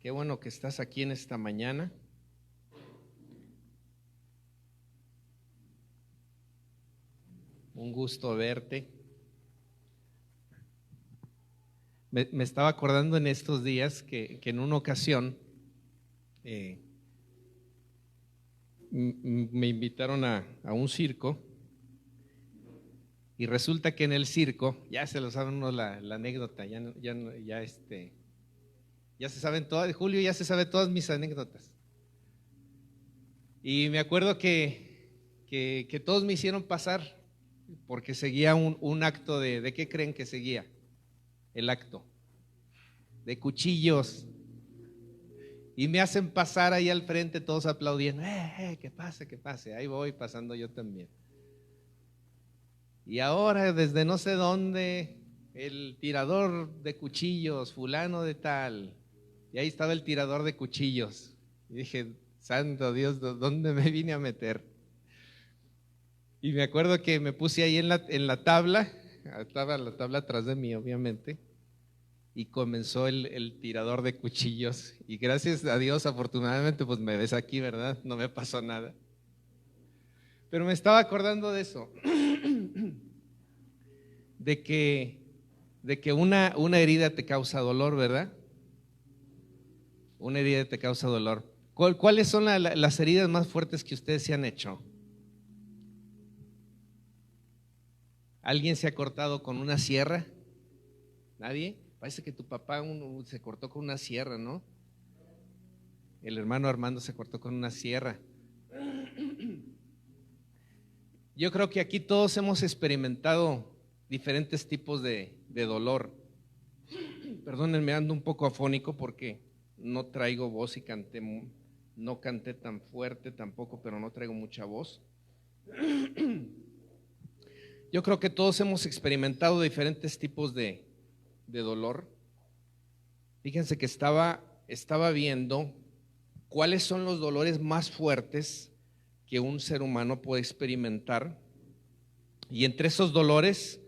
Qué bueno que estás aquí en esta mañana. Un gusto verte. Me estaba acordando en estos días que en una ocasión me invitaron a un circo y resulta que en el circo, ya se lo saben uno la anécdota, ya se saben todas, Julio ya se sabe todas mis anécdotas. Y me acuerdo que todos me hicieron pasar porque seguía un acto ¿de qué creen que seguía? El acto de cuchillos. Y me hacen pasar ahí al frente todos aplaudiendo, que pase, ahí voy pasando yo también. Y ahora desde no sé dónde, el tirador de cuchillos, fulano de tal, y ahí estaba el tirador de cuchillos. Y dije, santo Dios, ¿dónde me vine a meter? Y me acuerdo que me puse ahí en la tabla, estaba la tabla atrás de mí obviamente, y comenzó el tirador de cuchillos. Y gracias a Dios, afortunadamente, pues me ves aquí, ¿verdad? No me pasó nada. Pero me estaba acordando de eso, de que una herida te causa dolor, ¿verdad? Una herida te causa dolor. ¿Cuáles son las heridas más fuertes que ustedes se han hecho? ¿Alguien se ha cortado con una sierra? ¿Nadie? Parece que tu papá se cortó con una sierra, ¿no? El hermano Armando se cortó con una sierra. Yo creo que aquí todos hemos experimentado diferentes tipos de dolor. Perdónenme, ando un poco afónico porque no traigo voz y no canté tan fuerte tampoco, pero no traigo mucha voz. Yo creo que todos hemos experimentado diferentes tipos de dolor. Fíjense que estaba viendo cuáles son los dolores más fuertes que un ser humano puede experimentar. Y entre esos dolores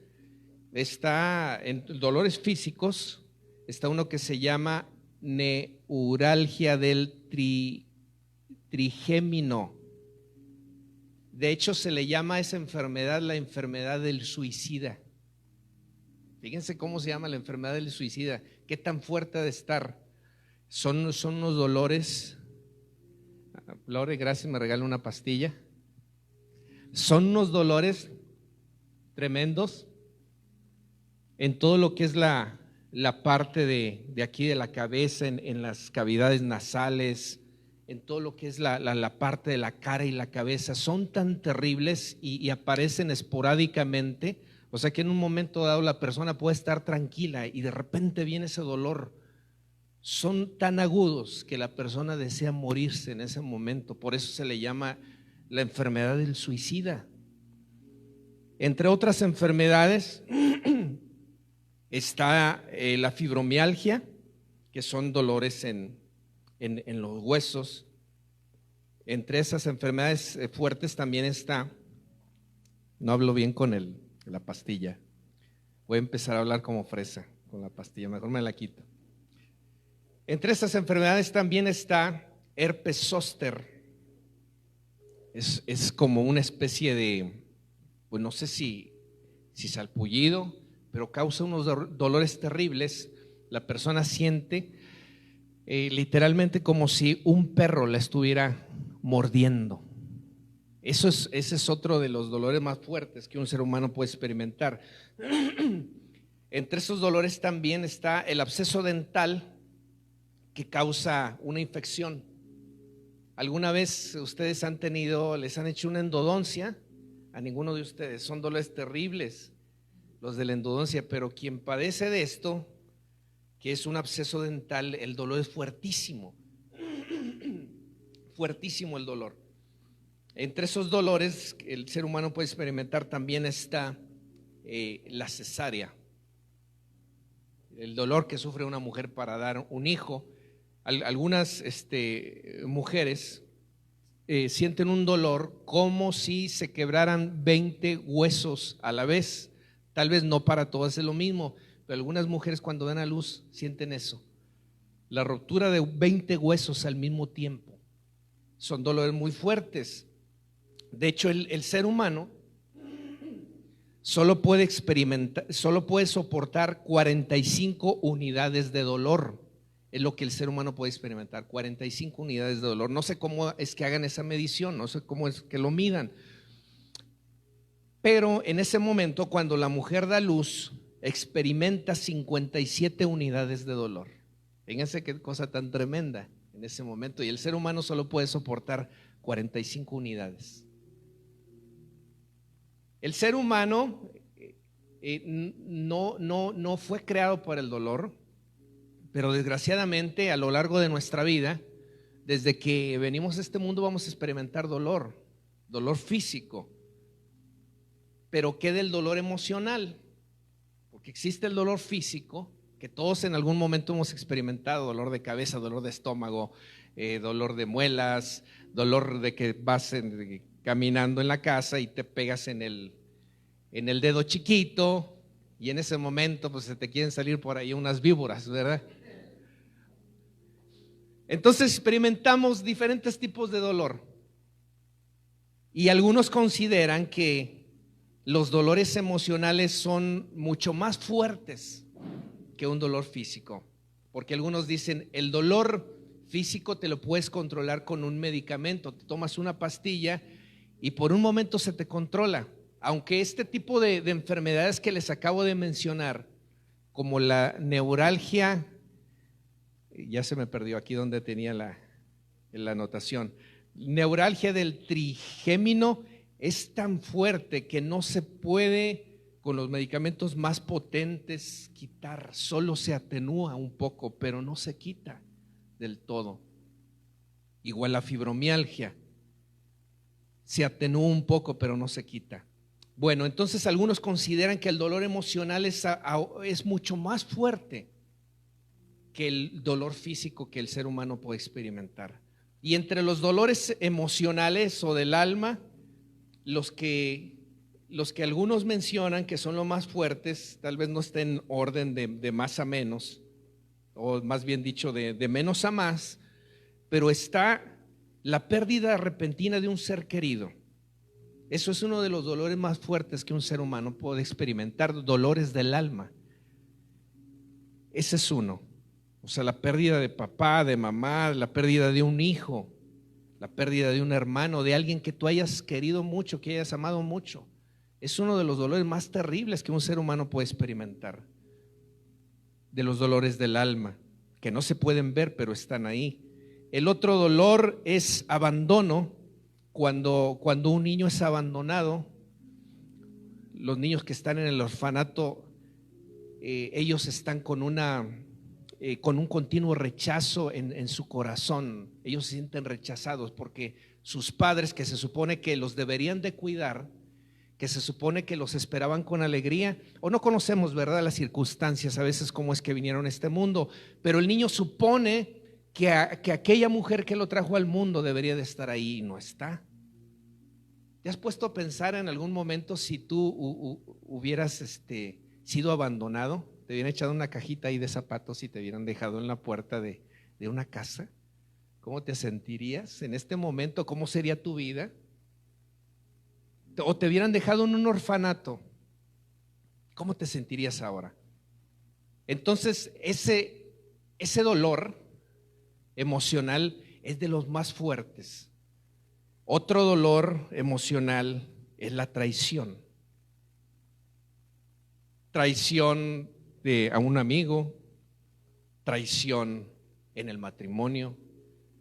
en dolores físicos, está uno que se llama neuralgia del trigémino. De hecho, se le llama a esa enfermedad la enfermedad del suicida. Fíjense cómo se llama la enfermedad del suicida, qué tan fuerte ha de estar. Son unos dolores. Laura, gracias, me regala una pastilla. Son unos dolores tremendos en todo lo que es la parte de aquí de la cabeza, en las cavidades nasales, en todo lo que es la parte de la cara y la cabeza. Son tan terribles y aparecen esporádicamente. O sea que en un momento dado la persona puede estar tranquila y de repente viene ese dolor. Son tan agudos que la persona desea morirse en ese momento. Por eso se le llama la enfermedad del suicida. Entre otras enfermedades está la fibromialgia, que son dolores en los huesos. Entre esas enfermedades fuertes también está, no hablo bien con la pastilla, voy a empezar a hablar como fresa con la pastilla, mejor me la quito. Entre esas enfermedades también está herpes zóster. Es como una especie de, pues no sé si salpullido, pero causa unos dolores terribles. La persona siente literalmente como si un perro la estuviera mordiendo. Ese es otro de los dolores más fuertes que un ser humano puede experimentar. Entre esos dolores también está el absceso dental, que causa una infección. ¿Alguna vez ustedes les han hecho una endodoncia? A ninguno de ustedes. Son dolores terribles los de la endodoncia, pero quien padece de esto, que es un absceso dental, el dolor es fuertísimo. Fuertísimo el dolor. Entre esos dolores que el ser humano puede experimentar también está la cesárea. El dolor que sufre una mujer para dar un hijo. Algunas mujeres sienten un dolor como si se quebraran 20 huesos a la vez. Tal vez no para todas es lo mismo, pero algunas mujeres cuando dan a luz sienten eso. la ruptura de 20 huesos al mismo tiempo. Son dolores muy fuertes. De hecho, el ser humano solo puede soportar 45 unidades de dolor. Es lo que el ser humano puede experimentar, 45 unidades de dolor. No sé cómo es que hagan esa medición, no sé cómo es que lo midan. Pero en ese momento, cuando la mujer da luz, experimenta 57 unidades de dolor. Fíjense qué cosa tan tremenda en ese momento. Y el ser humano solo puede soportar 45 unidades. El ser humano no fue creado para el dolor, pero desgraciadamente a lo largo de nuestra vida, desde que venimos a este mundo vamos a experimentar dolor físico. Pero ¿qué del dolor emocional? Porque existe el dolor físico, que todos en algún momento hemos experimentado: dolor de cabeza, dolor de estómago, dolor de muelas, dolor de que vas caminando en la casa y te pegas en el dedo chiquito, y en ese momento pues se te quieren salir por ahí unas víboras, ¿verdad? Entonces experimentamos diferentes tipos de dolor, y algunos consideran que los dolores emocionales son mucho más fuertes que un dolor físico, porque algunos dicen el dolor físico te lo puedes controlar con un medicamento, te tomas una pastilla y por un momento se te controla. Aunque este tipo de enfermedades que les acabo de mencionar, como la neuralgia, ya se me perdió aquí donde tenía la anotación, neuralgia del trigémino, es tan fuerte que no se puede con los medicamentos más potentes quitar, solo se atenúa un poco, pero no se quita del todo. Igual la fibromialgia, se atenúa un poco, pero no se quita. Bueno, entonces algunos consideran que el dolor emocional es mucho más fuerte que el dolor físico que el ser humano puede experimentar. Y entre los dolores emocionales o del alma, los que algunos mencionan que son los más fuertes, tal vez no estén en orden de más a menos, o más bien dicho de menos a más, pero está la pérdida repentina de un ser querido. Eso es uno de los dolores más fuertes que un ser humano puede experimentar, dolores del alma. Ese es uno. O sea, la pérdida de papá, de mamá, la pérdida de un hijo, la pérdida de un hermano, de alguien que tú hayas querido mucho, que hayas amado mucho. Es uno de los dolores más terribles que un ser humano puede experimentar. De los dolores del alma, que no se pueden ver, pero están ahí. El otro dolor es abandono. Cuando un niño es abandonado, los niños que están en el orfanato, ellos están con un continuo rechazo en su corazón. Ellos se sienten rechazados porque sus padres, que se supone que los deberían de cuidar, que se supone que los esperaban con alegría, o no conocemos, ¿verdad?, las circunstancias a veces cómo es que vinieron a este mundo, pero el niño supone que aquella mujer que lo trajo al mundo debería de estar ahí y no está. ¿Te has puesto a pensar en algún momento si tú hubieras sido abandonado? Te hubieran echado una cajita ahí de zapatos y te hubieran dejado en la puerta de una casa. ¿Cómo te sentirías en este momento? ¿Cómo sería tu vida? O te hubieran dejado en un orfanato. ¿Cómo te sentirías ahora? Entonces, ese dolor emocional es de los más fuertes. Otro dolor emocional es la traición. Traición a un amigo, traición en el matrimonio,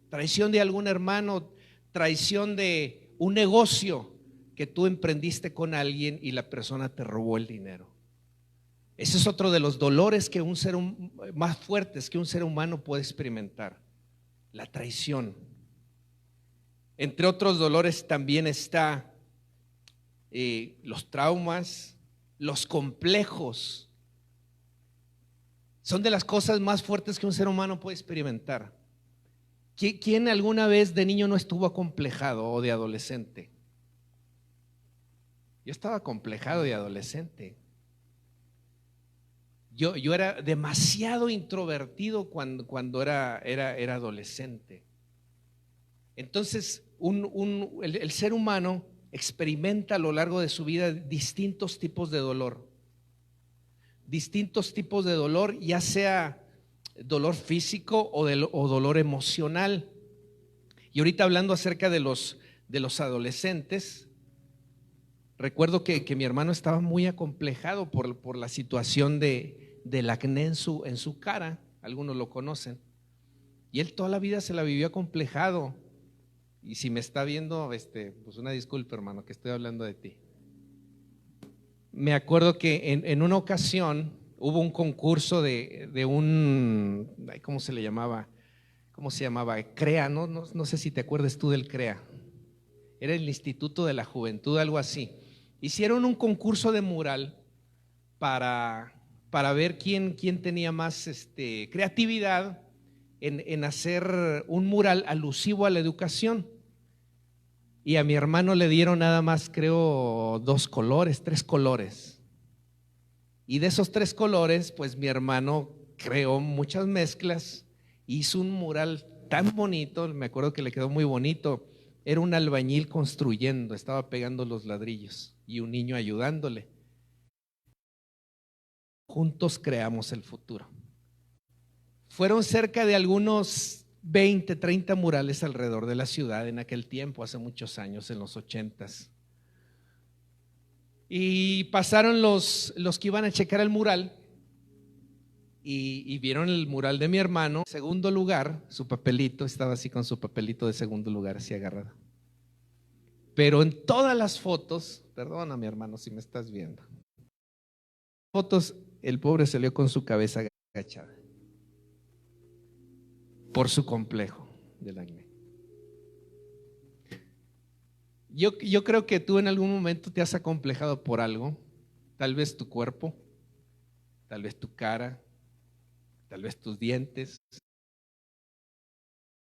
traición de algún hermano, traición de un negocio que tú emprendiste con alguien y la persona te robó el dinero. Ese es otro de los dolores que más fuertes que un ser humano puede experimentar, la traición. Entre otros dolores también está los traumas, los complejos. Son de las cosas más fuertes que un ser humano puede experimentar. ¿Quién alguna vez de niño no estuvo acomplejado o de adolescente? Yo estaba acomplejado de adolescente. Yo era demasiado introvertido cuando era adolescente. Entonces, el ser humano experimenta a lo largo de su vida distintos tipos de dolor. Distintos tipos de dolor, ya sea dolor físico o dolor emocional. Y ahorita hablando acerca de los adolescentes, recuerdo que mi hermano estaba muy acomplejado por la situación del acné en su cara. Algunos lo conocen. Y él toda la vida se la vivió acomplejado. Y si me está viendo, pues una disculpa, hermano, que estoy hablando de ti. Me acuerdo que en una ocasión hubo un concurso de un, ¿cómo se le llamaba? ¿Cómo se llamaba? CREA, no sé si te acuerdas tú del CREA. Era el Instituto de la Juventud, algo así. Hicieron un concurso de mural para ver quién tenía más creatividad en hacer un mural alusivo a la educación. Y a mi hermano le dieron nada más, creo, 3 colores. Y de esos 3 colores, pues mi hermano creó muchas mezclas, hizo un mural tan bonito, me acuerdo que le quedó muy bonito. Era un albañil construyendo, estaba pegando los ladrillos y un niño ayudándole. Juntos creamos el futuro. Fueron cerca de algunos 20, 30 murales alrededor de la ciudad en aquel tiempo, hace muchos años, en los 80s. Y pasaron los que iban a checar el mural y vieron el mural de mi hermano. En segundo lugar, su papelito, estaba así con su papelito de segundo lugar, así agarrado. Pero en todas las fotos, perdona mi hermano si me estás viendo, fotos, el pobre salió con su cabeza agachada por su complejo del acné. Yo creo que tú en algún momento te has acomplejado por algo, tal vez tu cuerpo, tal vez tu cara, tal vez tus dientes.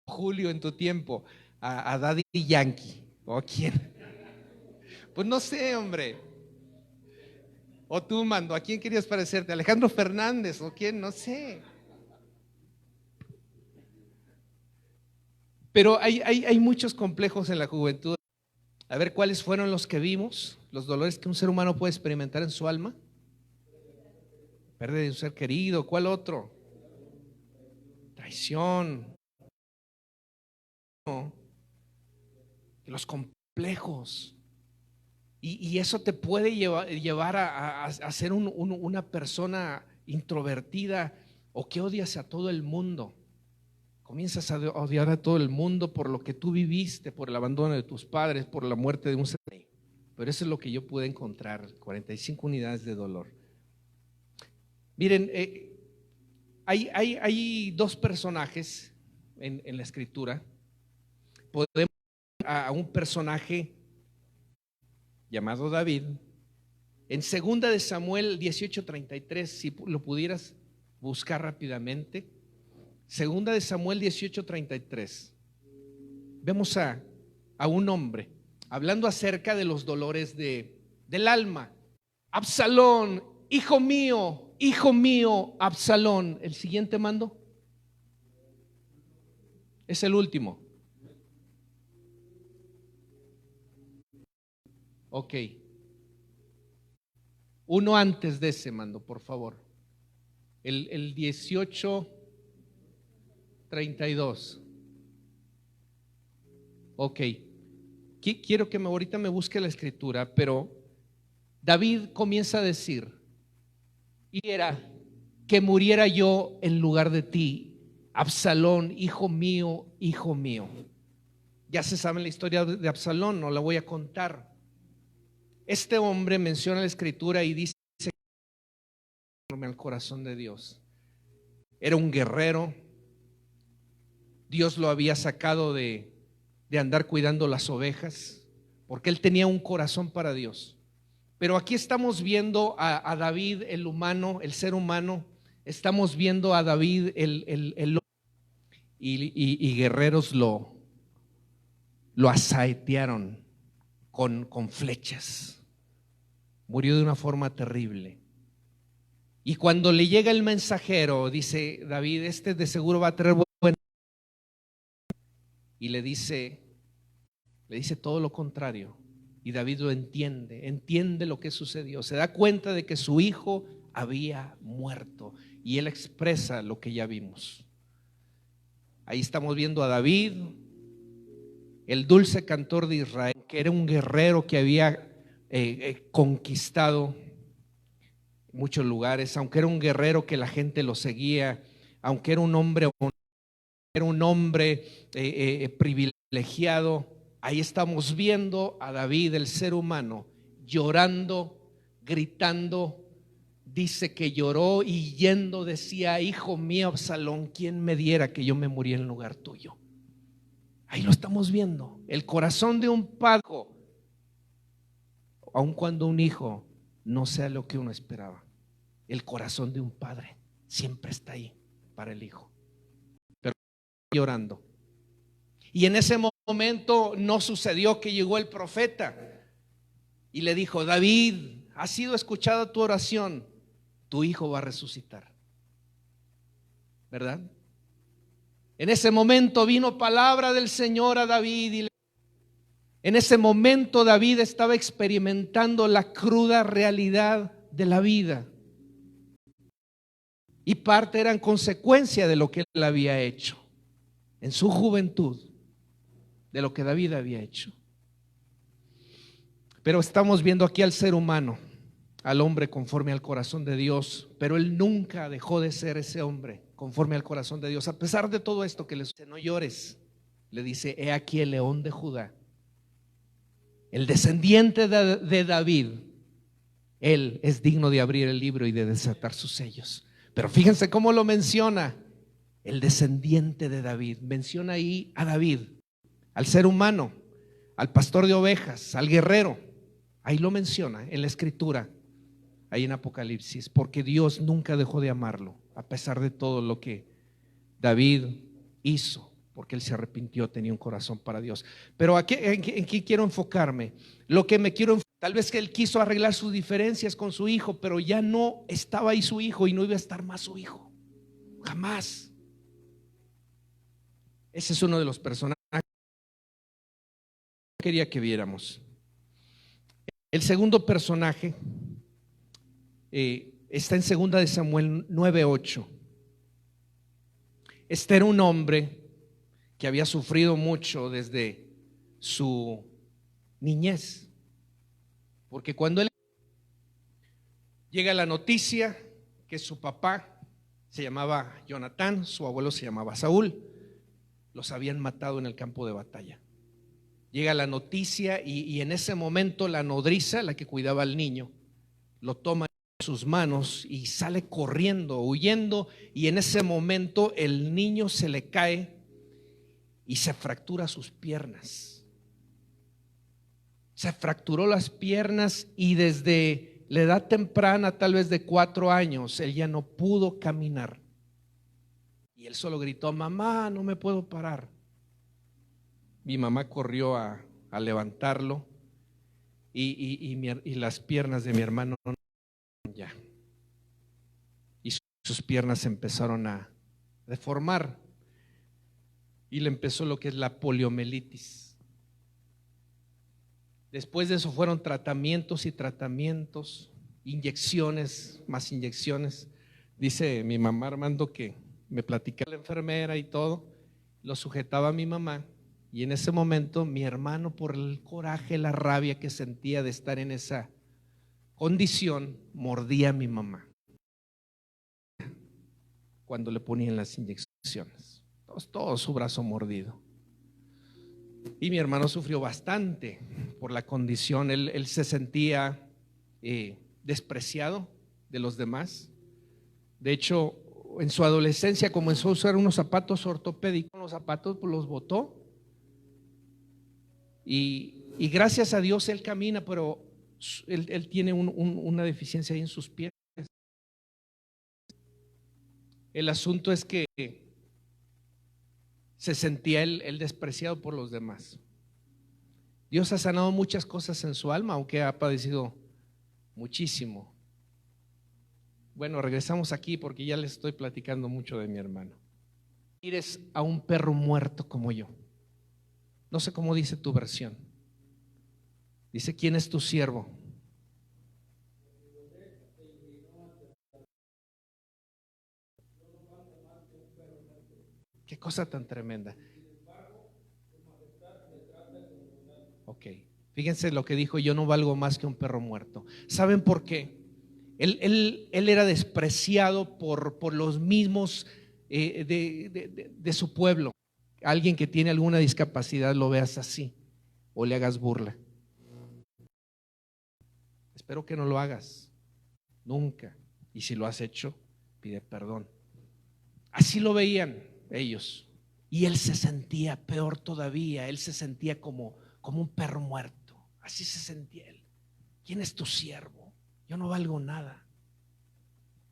Julio en tu tiempo, a Daddy Yankee, ¿o a quién? Pues no sé, hombre. O tú, Mando, ¿a quién querías parecerte? ¿Alejandro Fernández o quién? No sé. Pero hay muchos complejos en la juventud. A ver, ¿cuáles fueron los que vimos? Los dolores que un ser humano puede experimentar en su alma. Pérdida de un ser querido. ¿Cuál otro? Traición. Los complejos. Y eso te puede llevar a ser una persona introvertida o que odias a todo el mundo. Comienzas a odiar a todo el mundo por lo que tú viviste, por el abandono de tus padres, por la muerte de un ser. Pero eso es lo que yo pude encontrar, 45 unidades de dolor. Miren, hay 2 personajes en la escritura. Podemos a un personaje llamado David. En 2 de Samuel 18:33, si lo pudieras buscar rápidamente. 2 de Samuel 18:33. Vemos a un hombre hablando acerca de los dolores del alma. Absalón, hijo mío, Absalón. El siguiente mando es el último. Ok. Uno antes de ese mando, por favor. El 18:32. Ok. Quiero que ahorita me busque la escritura, pero David comienza a decir, y era que muriera yo en lugar de ti, Absalón, hijo mío, hijo mío. Ya se sabe la historia de Absalón, no la voy a contar. Este hombre menciona la escritura y dice al corazón de Dios. Era un guerrero. Dios lo había sacado de andar cuidando las ovejas, porque él tenía un corazón para Dios. Pero aquí estamos viendo a David, el humano, el ser humano. Estamos viendo a David, el y guerreros lo asaetearon con flechas. Murió de una forma terrible. Y cuando le llega el mensajero, dice David, este de seguro va a traer buena. Y le dice todo lo contrario. Y David lo entiende lo que sucedió. Se da cuenta de que su hijo había muerto. Y él expresa lo que ya vimos. Ahí estamos viendo a David, el dulce cantor de Israel, que era un guerrero que había conquistado muchos lugares, aunque era un guerrero que la gente lo seguía, aunque era un hombre privilegiado. Ahí estamos viendo a David, el ser humano, llorando, gritando. Dice que lloró y yendo decía: hijo mío Absalón, ¿quién me diera que yo me muriera en lugar tuyo? Ahí lo estamos viendo, el corazón de un padre, aun cuando un hijo no sea lo que uno esperaba. El corazón de un padre siempre está ahí para el hijo, pero llorando. Y en ese momento no sucedió que llegó el profeta y le dijo: David, ha sido escuchada tu oración, tu hijo va a resucitar, ¿verdad? En ese momento vino palabra del Señor a David y en ese momento David estaba experimentando la cruda realidad de la vida. Y parte eran consecuencia de lo que él había hecho en su juventud, de lo que David había hecho. Pero estamos viendo aquí al ser humano, al hombre conforme al corazón de Dios, pero él nunca dejó de ser ese hombre conforme al corazón de Dios. A pesar de todo esto que le dice: no llores, le dice: he aquí el león de Judá, el descendiente de David, él es digno de abrir el libro y de desatar sus sellos. Pero fíjense cómo lo menciona: el descendiente de David. Menciona ahí a David, al ser humano, al pastor de ovejas, al guerrero. Ahí lo menciona en la escritura, ahí en Apocalipsis, porque Dios nunca dejó de amarlo, a pesar de todo lo que David hizo, porque él se arrepintió, tenía un corazón para Dios. Pero ¿en qué quiero enfocarme? Lo que me quiero enfocar, tal vez que él quiso arreglar sus diferencias con su hijo, pero ya no estaba ahí su hijo y no iba a estar más su hijo, jamás. Ese es uno de los personajes que quería que viéramos. El segundo personaje está en 2 de Samuel 9:8. Este era un hombre que había sufrido mucho desde su niñez, porque cuando él llega la noticia que su papá se llamaba Jonatán, su abuelo se llamaba Saúl, los habían matado en el campo de batalla. Llega la noticia y en ese momento la nodriza, la que cuidaba al niño, lo toma en sus manos y sale corriendo, huyendo, y en ese momento el niño se le cae y se fractura sus piernas. Se fracturó las piernas y desde la edad temprana, tal vez de 4 años, él ya no pudo caminar. Y él solo gritó: mamá, no me puedo parar. Mi mamá corrió a levantarlo y las piernas de mi hermano ya. Y sus piernas empezaron a deformar y le empezó lo que es la poliomielitis. Después de eso fueron tratamientos y tratamientos, inyecciones, más inyecciones. Dice mi mamá, Armando, que me platicaba la enfermera y todo, lo sujetaba a mi mamá. Y en ese momento mi hermano, por el coraje, la rabia que sentía de estar en esa condición, mordía a mi mamá cuando le ponían las inyecciones. Todo su brazo mordido. Y mi hermano sufrió bastante por la condición. Él se sentía despreciado de los demás. De hecho, en su adolescencia comenzó a usar unos zapatos ortopédicos. Los zapatos los botó. Y gracias a Dios él camina, pero él tiene una deficiencia ahí en sus pies. El asunto es que se sentía él despreciado por los demás. Dios ha sanado muchas cosas en su alma, aunque ha padecido muchísimo. Bueno, regresamos aquí porque ya les estoy platicando mucho de mi hermano. Mires a un perro muerto como yo. No sé cómo dice tu versión. Dice, ¿quién es tu siervo? Qué cosa tan tremenda. Ok, fíjense lo que dijo, yo no valgo más que un perro muerto. ¿Saben por qué? Él era despreciado por los mismos de su pueblo. Alguien que tiene alguna discapacidad lo veas así o le hagas burla. Espero que no lo hagas, nunca. Y si lo has hecho, pide perdón. Así lo veían ellos. Y él se sentía peor todavía, él se sentía como un perro muerto. Así se sentía él. ¿Quién es tu siervo? Yo no valgo nada.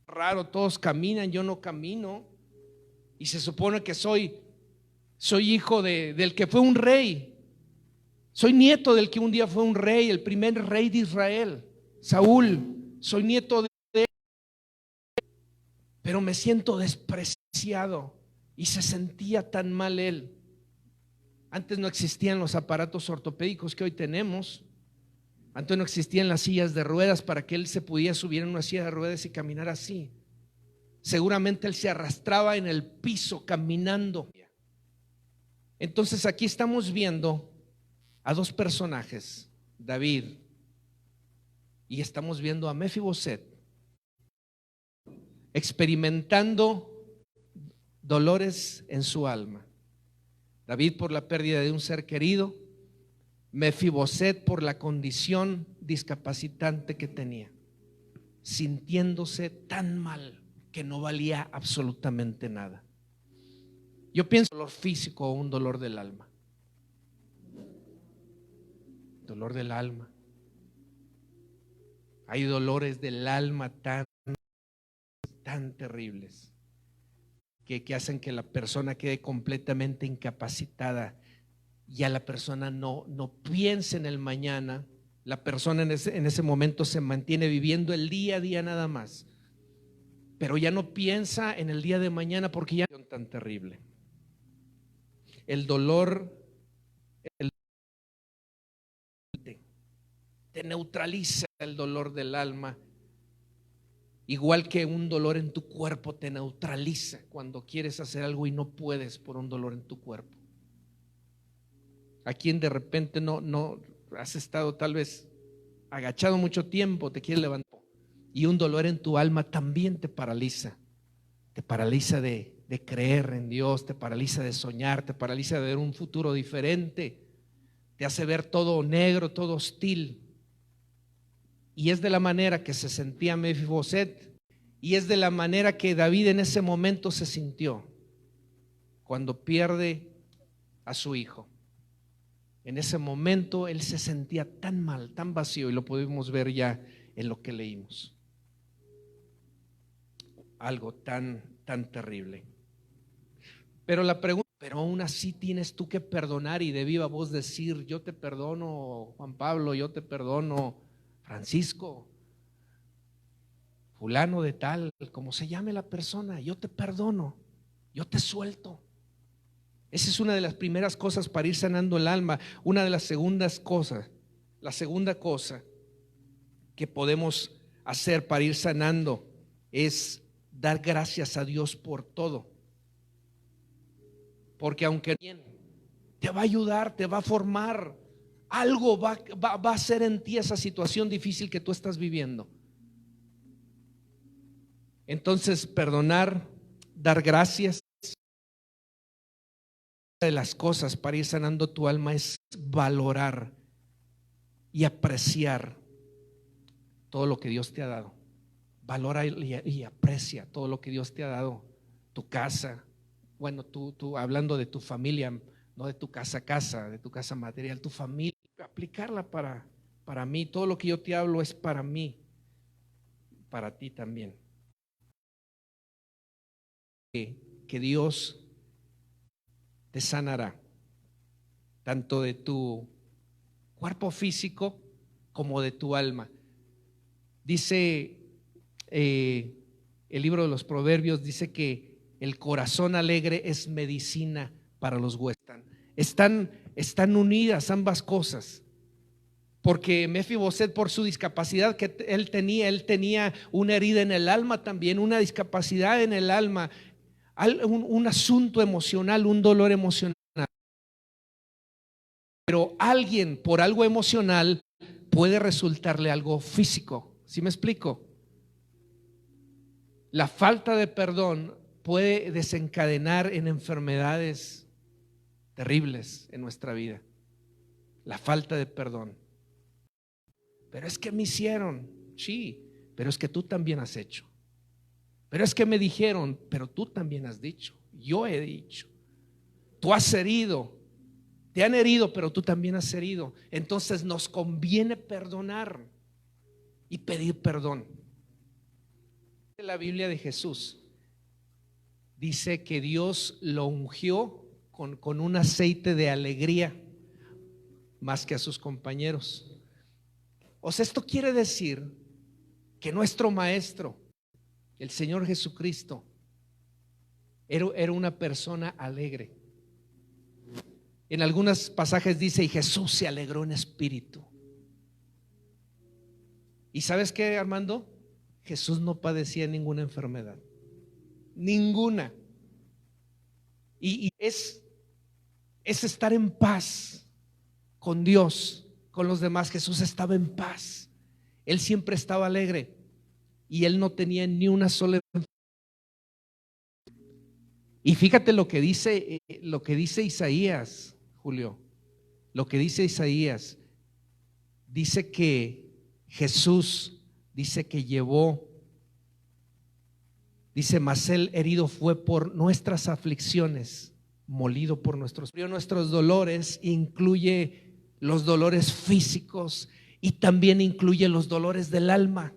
Raro, todos caminan, yo no camino. Y se supone que soy hijo del que fue un rey. Soy nieto del que un día fue un rey, el primer rey de Israel, Saúl. Soy nieto de él, pero me siento despreciado. Y se sentía tan mal él. Antes no existían los aparatos ortopédicos que hoy tenemos. Antes no existían las sillas de ruedas para que él se pudiera subir en una silla de ruedas y caminar así. Seguramente él se arrastraba en el piso caminando. Entonces aquí estamos viendo a dos personajes, David, y estamos viendo a Mefiboset experimentando dolores en su alma. David por la pérdida de un ser querido, Mefiboset por la condición discapacitante que tenía, sintiéndose tan mal que no valía absolutamente nada. Yo pienso dolor físico o un dolor del alma. Dolor del alma. Hay dolores del alma tan terribles que hacen que la persona quede completamente incapacitada. Ya la persona no piensa en el mañana. La persona en ese momento se mantiene viviendo el día a día nada más, pero ya no piensa en el día de mañana porque ya no es tan terrible. El dolor te neutraliza, el dolor del alma, igual que un dolor en tu cuerpo te neutraliza cuando quieres hacer algo y no puedes por un dolor en tu cuerpo. A quien de repente no has estado tal vez agachado mucho tiempo, te quieres levantar y un dolor en tu alma también te paraliza de creer en Dios, te paraliza de soñar, te paraliza de ver un futuro diferente, te hace ver todo negro, todo hostil. Y es de la manera que se sentía Mefiboset, y es de la manera que David en ese momento se sintió cuando pierde a su hijo. En ese momento él se sentía tan mal, tan vacío, y lo pudimos ver ya en lo que leímos. Algo tan terrible. Pero la pregunta, pero aún así tienes tú que perdonar y de viva voz decir: yo te perdono, Juan Pablo, yo te perdono, Francisco, fulano de tal, como se llame la persona, yo te perdono, yo te suelto. Esa es una de las primeras cosas para ir sanando el alma. Una de las segundas cosas, la segunda cosa que podemos hacer para ir sanando es dar gracias a Dios por todo. Porque aunque te va a ayudar, te va a formar, algo va a hacer en ti esa situación difícil que tú estás viviendo. Entonces, perdonar, dar gracias. Una de las cosas para ir sanando tu alma es valorar y apreciar todo lo que Dios te ha dado. Valora y aprecia todo lo que Dios te ha dado. Tu casa, bueno, tú hablando de tu familia, no de tu casa, de tu casa material, tu familia, aplicarla para mí. Todo lo que yo te hablo es para mí, para ti también. Que Dios te sanará, tanto de tu cuerpo físico como de tu alma. Dice el libro de los Proverbios dice que el corazón alegre es medicina para los huesos. Están unidas ambas cosas. Porque Mefiboset, por su discapacidad que él tenía una herida en el alma también, una discapacidad en el alma, un asunto emocional, un dolor emocional. Pero alguien por algo emocional puede resultarle algo físico. ¿Sí me explico? La falta de perdón puede desencadenar en enfermedades terribles en nuestra vida. La falta de perdón. Pero es que me hicieron, sí, pero es que tú también has hecho. Pero es que me dijeron, pero tú también has dicho. Yo he dicho. Tú has herido, te han herido, pero tú también has herido. Entonces nos conviene perdonar y pedir perdón. La Biblia de Jesús dice que Dios lo ungió con un aceite de alegría más que a sus compañeros. O sea, esto quiere decir que nuestro maestro, el Señor Jesucristo, era una persona alegre. En algunos pasajes dice, y Jesús se alegró en espíritu. ¿Y sabes qué, Armando? Jesús no padecía ninguna enfermedad, ninguna. Y es estar en paz con Dios, con los demás. Jesús estaba en paz. Él siempre estaba alegre y él no tenía ni una sola enfermedad. Y fíjate lo que dice Isaías, Julio. Lo que dice Isaías, dice que Jesús, dice que llevó, dice, mas él herido fue por nuestras aflicciones, molido por nuestros dolores. Incluye los dolores físicos y también incluye los dolores del alma.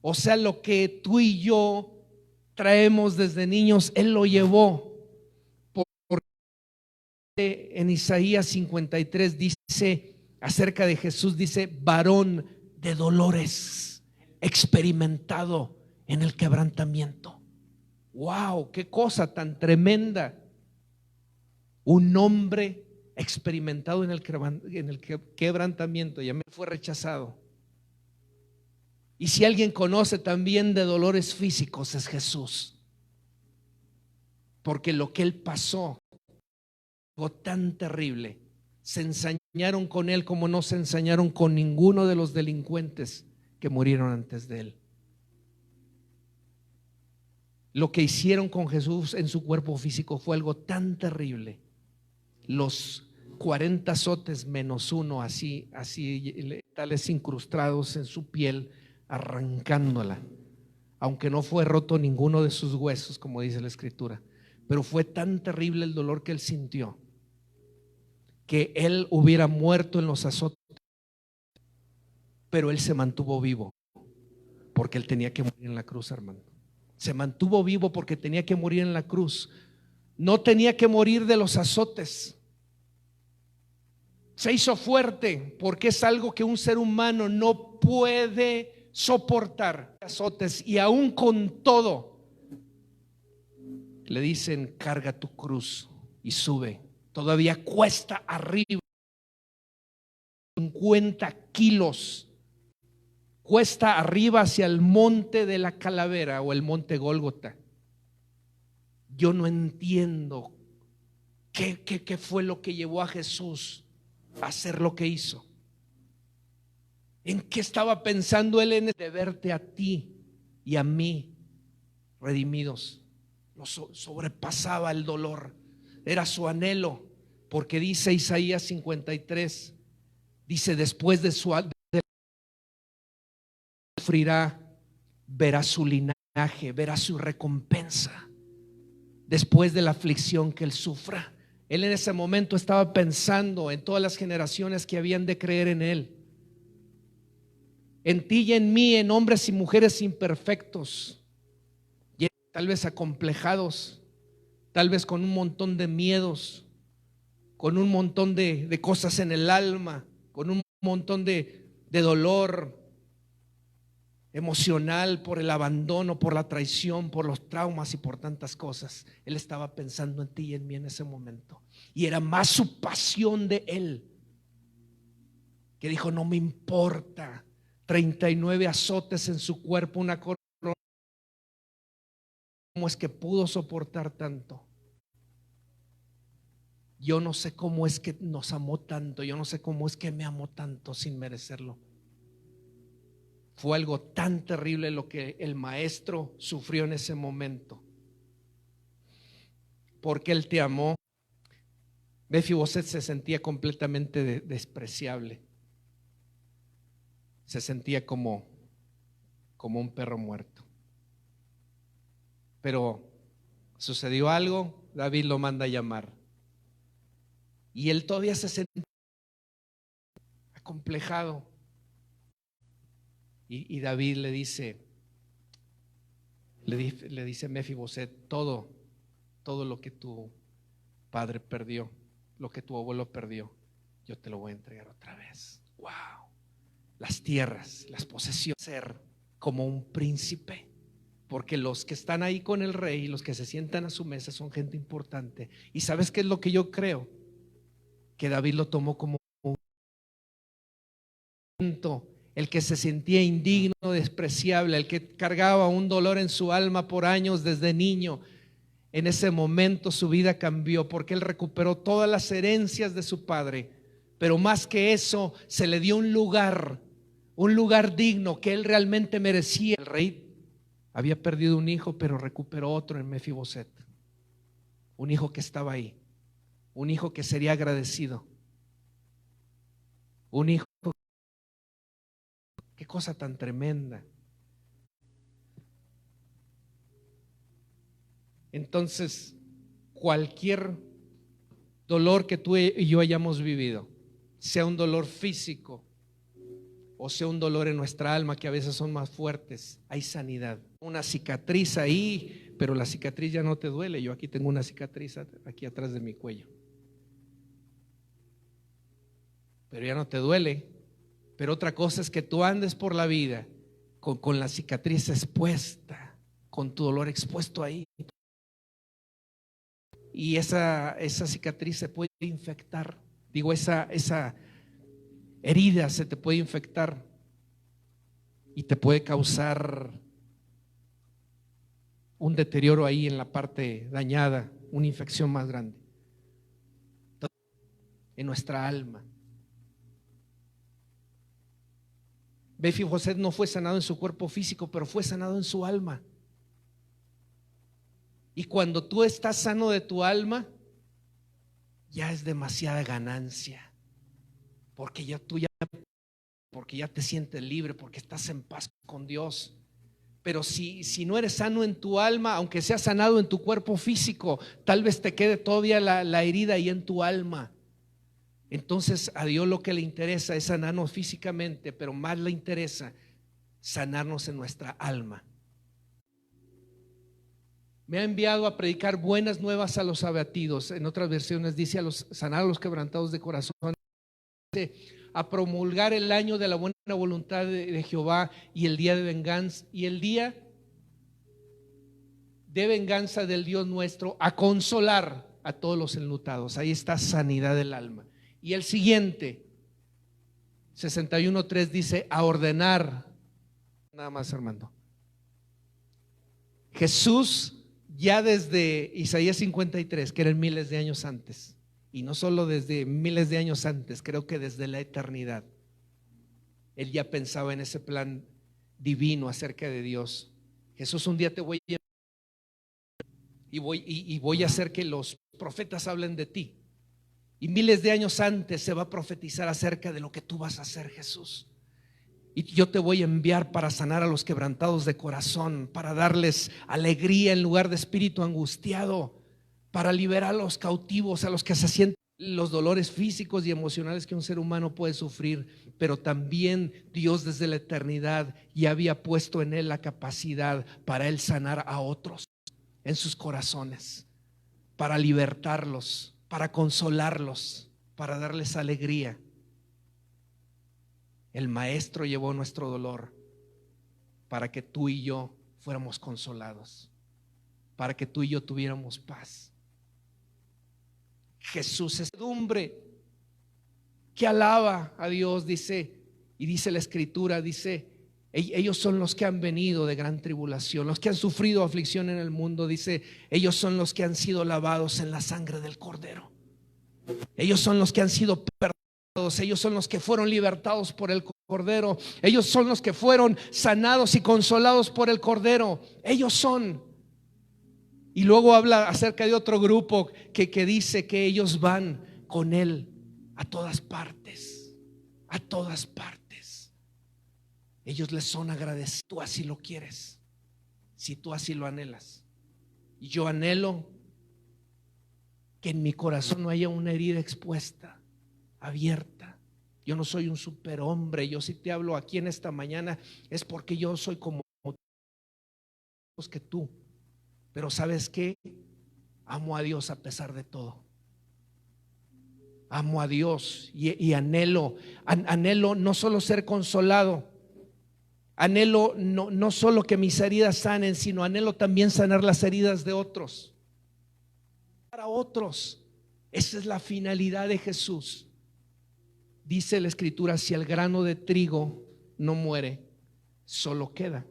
O sea, lo que tú y yo traemos desde niños, él lo llevó. Porque en Isaías 53 dice acerca de Jesús, dice, varón de dolores, experimentado en el quebrantamiento. Wow, qué cosa tan tremenda. Un hombre experimentado en el quebrantamiento. Ya me fue rechazado. Y si alguien conoce también de dolores físicos, es Jesús. Porque lo que él pasó fue tan terrible. Se ensañaron con él como no se ensañaron con ninguno de los delincuentes que murieron antes de él. Lo que hicieron con Jesús en su cuerpo físico fue algo tan terrible. Los 40 azotes menos uno, así tales incrustados en su piel, arrancándola, aunque no fue roto ninguno de sus huesos, como dice la Escritura. Pero fue tan terrible el dolor que él sintió, que él hubiera muerto en los azotes, pero él se mantuvo vivo porque él tenía que morir en la cruz, hermano. Se mantuvo vivo porque tenía que morir en la cruz. No tenía que morir de los azotes. Se hizo fuerte porque es algo que un ser humano no puede soportar. Azotes, y aún con todo le dicen, carga tu cruz y sube. Todavía cuesta arriba 50 kilos. Cuesta arriba hacia el monte de la calavera o el monte Gólgota. Yo no entiendo qué fue lo que llevó a Jesús a hacer lo que hizo. ¿En qué estaba pensando él de verte a ti y a mí redimidos? Lo sobrepasaba el dolor. Era su anhelo, porque dice Isaías 53, dice, después de su sufrirá, verá su linaje, verá su recompensa. Después de la aflicción que él sufra. Él en ese momento estaba pensando en todas las generaciones que habían de creer en él, en ti y en mí, en hombres y mujeres imperfectos, y tal vez acomplejados, tal vez con un montón de miedos, con un montón de cosas en el alma, con un montón de dolor. emocional, por el abandono, por la traición, por los traumas y por tantas cosas. Él estaba pensando en ti y en mí en ese momento. Y era más su pasión de Él, que dijo: no me importa, 39 azotes en su cuerpo, una corona. ¿Cómo es que pudo soportar tanto? Yo no sé cómo es que nos amó tanto. Yo no sé cómo es que me amó tanto sin merecerlo. Fue algo tan terrible lo que el maestro sufrió en ese momento, porque Él te amó. Mefiboset se sentía completamente despreciable. Se sentía como un perro muerto. Pero sucedió algo, David lo manda a llamar. Y él todavía se sentía acomplejado. Y David le dice a Mefiboset: todo lo que tu padre perdió, lo que tu abuelo perdió, yo te lo voy a entregar otra vez. Wow. Las tierras, las posesiones, ser como un príncipe, porque los que están ahí con el rey, los que se sientan a su mesa, son gente importante. Y ¿sabes qué es lo que yo creo? Que David lo tomó como un el que se sentía indigno, despreciable, el que cargaba un dolor en su alma por años desde niño. En ese momento su vida cambió, porque él recuperó todas las herencias de su padre, pero más que eso, se le dio un lugar digno que él realmente merecía. El rey había perdido un hijo, pero recuperó otro en Mefiboset, un hijo que estaba ahí, un hijo que sería agradecido, un hijo. Qué cosa tan tremenda. Entonces, cualquier dolor que tú y yo hayamos vivido, sea un dolor físico o sea un dolor en nuestra alma, que a veces son más fuertes, hay sanidad. Una cicatriz ahí, pero la cicatriz ya no te duele. Yo aquí tengo una cicatriz aquí atrás de mi cuello, pero ya no te duele. Pero otra cosa es que tú andes por la vida con la cicatriz expuesta, con tu dolor expuesto ahí. Y esa cicatriz se puede infectar. Digo, esa herida se te puede infectar y te puede causar un deterioro ahí en la parte dañada, una infección más grande en nuestra alma. Mefiboset no fue sanado en su cuerpo físico, pero fue sanado en su alma. Y cuando tú estás sano de tu alma, ya es demasiada ganancia, porque ya te sientes libre, porque estás en paz con Dios. Pero si no eres sano en tu alma, aunque seas sanado en tu cuerpo físico, tal vez te quede todavía la herida ahí en tu alma. Entonces a Dios lo que le interesa es sanarnos físicamente, pero más le interesa sanarnos en nuestra alma. Me ha enviado a predicar buenas nuevas a los abatidos. En otras versiones dice sanar a los quebrantados de corazón, a promulgar el año de la buena voluntad de Jehová y el día de venganza, del Dios nuestro, a consolar a todos los enlutados. Ahí está sanidad del alma. Y el siguiente 61:3 dice: a ordenar. Nada más, Armando. Jesús, ya desde Isaías 53, que eran miles de años antes, y no solo desde miles de años antes, creo que desde la eternidad, Él ya pensaba en ese plan divino acerca de Dios. Jesús, un día te voy a voy a hacer que los profetas hablen de ti. Y miles de años antes se va a profetizar acerca de lo que tú vas a hacer, Jesús. Y yo te voy a enviar para sanar a los quebrantados de corazón, para darles alegría en lugar de espíritu angustiado, para liberar a los cautivos, a los que se sienten los dolores físicos y emocionales que un ser humano puede sufrir. Pero también Dios desde la eternidad ya había puesto en él la capacidad para él sanar a otros en sus corazones, para libertarlos, para consolarlos, para darles alegría. El maestro llevó nuestro dolor. para que tú y yo fuéramos consolados, para que tú y yo tuviéramos paz. Jesús es hombre que alaba a Dios, dice, y dice la Escritura, dice, ellos son los que han venido de gran tribulación, los que han sufrido aflicción en el mundo, dice, ellos son los que han sido lavados en la sangre del Cordero. Ellos son los que han sido perdonados, ellos son los que fueron libertados por el Cordero, ellos son los que fueron sanados y consolados por el Cordero. Ellos son. Y luego habla acerca de otro grupo que dice que ellos van con Él a todas partes, a todas partes. Ellos les son agradecidos. Tú así lo quieres, si tú así lo anhelas. Y yo anhelo que en mi corazón no haya una herida expuesta, abierta. Yo no soy un superhombre. Yo si te hablo aquí en esta mañana es porque yo soy como que tú. Pero ¿sabes qué? Amo a Dios a pesar de todo. Amo a Dios y anhelo no solo ser consolado, anhelo no solo que mis heridas sanen, sino anhelo también sanar las heridas de otros. Para otros, esa es la finalidad de Jesús. Dice la Escritura, si el grano de trigo no muere, solo queda.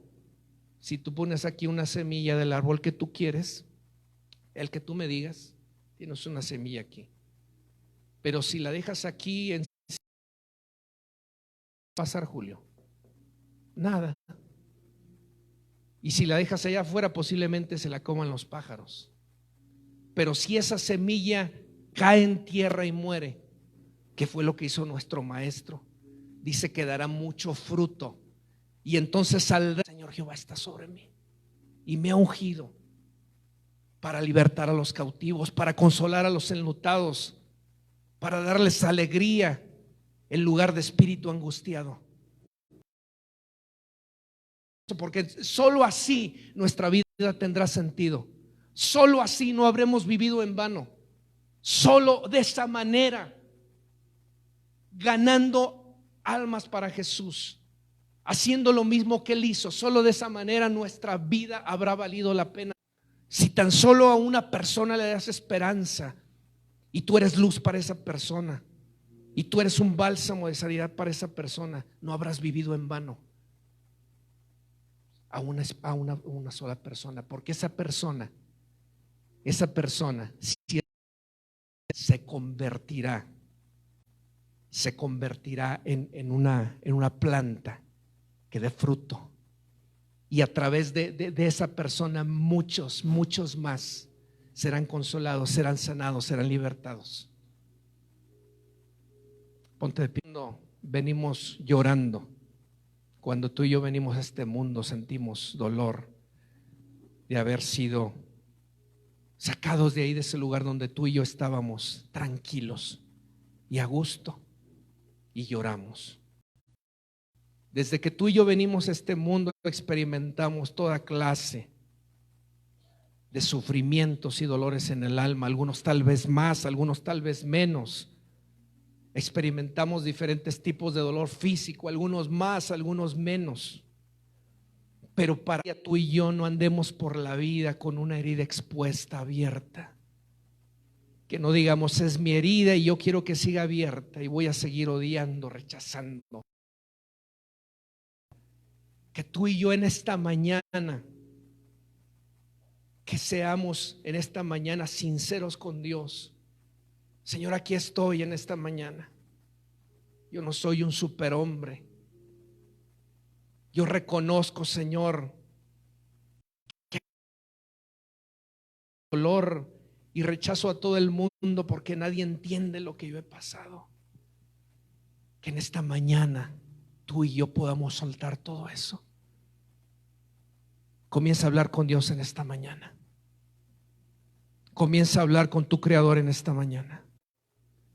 Si tú pones aquí una semilla del árbol que tú quieres, el que tú me digas, tienes una semilla aquí. Pero si la dejas aquí, ¿qué va a pasar, Julio? Nada. Y si la dejas allá afuera, posiblemente se la coman los pájaros. Pero si esa semilla cae en tierra y muere, ¿qué fue lo que hizo nuestro maestro? Dice que dará mucho fruto. Y entonces saldrá, Señor Jehová está sobre mí y me ha ungido para libertar a los cautivos, para consolar a los enlutados, para darles alegría en lugar de espíritu angustiado. Porque solo así nuestra vida tendrá sentido. Solo así no habremos vivido en vano. Solo de esa manera, ganando almas para Jesús, haciendo lo mismo que Él hizo, solo de esa manera nuestra vida habrá valido la pena. Si tan solo a una persona le das esperanza y tú eres luz para esa persona y tú eres un bálsamo de sanidad para esa persona, no habrás vivido en vano a una sola persona, porque esa persona se convertirá en una planta que dé fruto, y a través de esa persona muchos más serán consolados, serán sanados, serán libertados. Ponte de pie. Cuando venimos llorando, cuando tú y yo venimos a este mundo, sentimos dolor de haber sido sacados de ahí, de ese lugar donde tú y yo estábamos tranquilos y a gusto, y lloramos. Desde que tú y yo venimos a este mundo, experimentamos toda clase de sufrimientos y dolores en el alma, algunos tal vez más, algunos tal vez menos. Experimentamos diferentes tipos de dolor físico, algunos más, algunos menos. Pero para que tú y yo no andemos por la vida con una herida expuesta, abierta. Que no digamos, es mi herida y yo quiero que siga abierta y voy a seguir odiando, rechazando. Que tú y yo en esta mañana, que seamos en esta mañana sinceros con Dios. Señor, aquí estoy en esta mañana. Yo no soy un superhombre. Yo reconozco, Señor, que dolor y rechazo a todo el mundo porque nadie entiende lo que yo he pasado. Que en esta mañana tú y yo podamos soltar todo eso. Comienza a hablar con Dios en esta mañana. Comienza a hablar con tu Creador en esta mañana.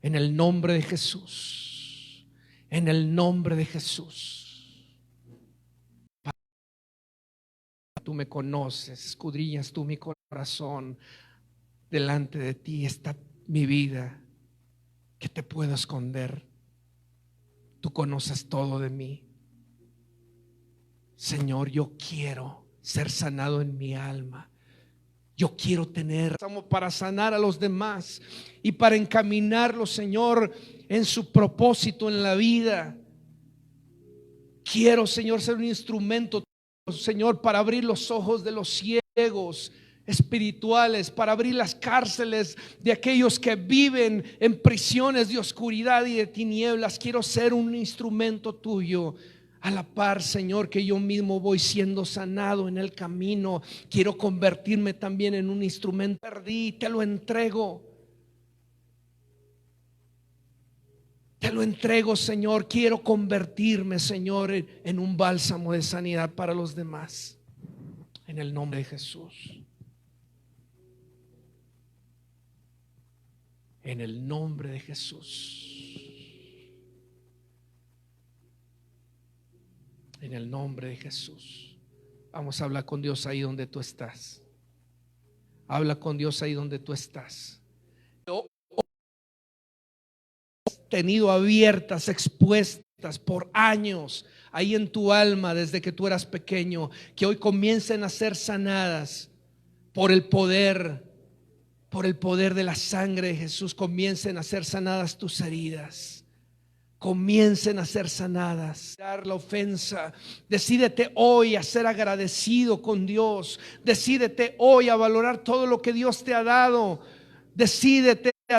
En el nombre de Jesús. En el nombre de Jesús. Tú me conoces, escudriñas tú mi corazón. Delante de ti está mi vida. ¿Qué te puedo esconder? Tú conoces todo de mí. Señor, yo quiero ser sanado en mi alma. Yo quiero tener para sanar a los demás y para encaminarlos, Señor, en su propósito en la vida. Quiero, Señor, ser un instrumento, Señor, para abrir los ojos de los ciegos espirituales, para abrir las cárceles de aquellos que viven en prisiones de oscuridad y de tinieblas. Quiero ser un instrumento tuyo. A la par, Señor, que yo mismo voy siendo sanado en el camino, quiero convertirme también en un instrumento. Perdí, te lo entrego. Te lo entrego, Señor. Quiero convertirme, Señor, en un bálsamo de sanidad para los demás. En el nombre de Jesús. En el nombre de Jesús. En el nombre de Jesús. Vamos a hablar con Dios ahí donde tú estás. Habla con Dios ahí donde tú estás. Tenido abiertas, expuestas por años ahí en tu alma desde que tú eras pequeño, que hoy comiencen a ser sanadas por el poder de la sangre de Jesús. Comiencen a ser sanadas tus heridas. Comiencen a ser sanadas. La ofensa. Decídete hoy a ser agradecido con Dios. Decídete hoy a valorar todo lo que Dios te ha dado. Decídete a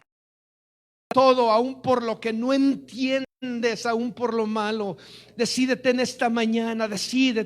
todo, aún por lo que no entiendes, aún por lo malo. Decídete en esta mañana. Decídete